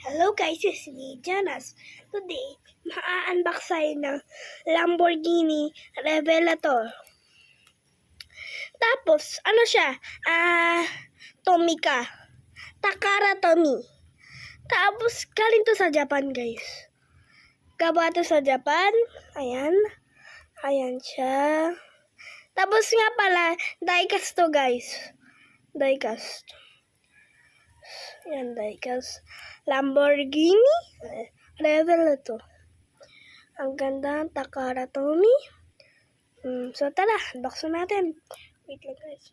Hello guys, it's me, Jonas. Today, ma-unbox tayo ng Lamborghini Revelator. Tapos, ano siya? Tomica. Takara Tomy. Tapos, galing to sa Japan, guys. Gawa to sa Japan. Ayan. Ayan siya. Tapos nga pala, diecast to, guys. Diecast. Ayan, diecast. Lamborghini Revelator. Ang ganda ng Takara Tomy. So tara, unboxin natin. Wait lang guys.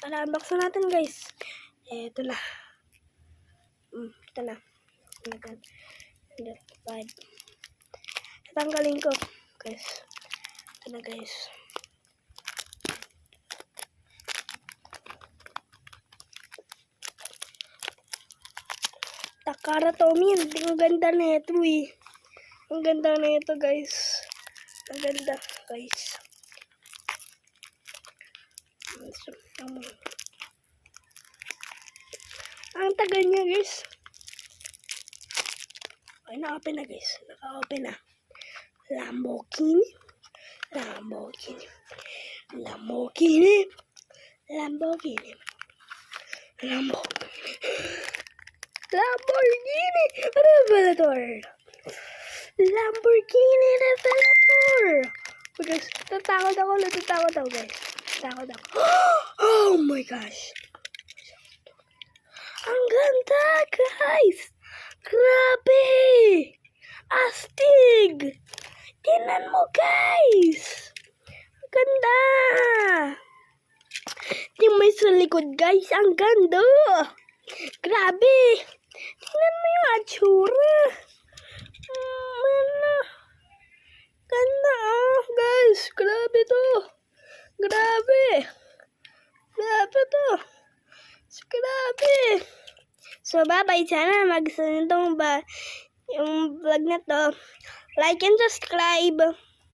Tara, unboxin natin guys. Ito na. Ito na. Tatanggalin ko guys. Ito na guys. Takara Tomy, ang ganda na ito eh. Ang ganda na ito guys. Ang ganda guys. Ang tagal niya guys. Ay, naka-open na guys. Naka-open na. Lamborghini. Lamborghini. Lamborghini. Lamborghini. Lamborghini Revelator. Lamborghini Revelator. Guys, natakot ako guys. Natakot ako. Oh my gosh. Ang ganda guys. Grabe. Astig. Tingnan mo guys. Ang ganda. Tingnan mo sa likod guys. Ang ganda. Grabe. Tingnan mo yung atsura. Ganda guys. Grabe to. Grabe. Grabe to. Grabe. So bye-bye. Sana magustuhan nitong yung vlog na to. Like and subscribe.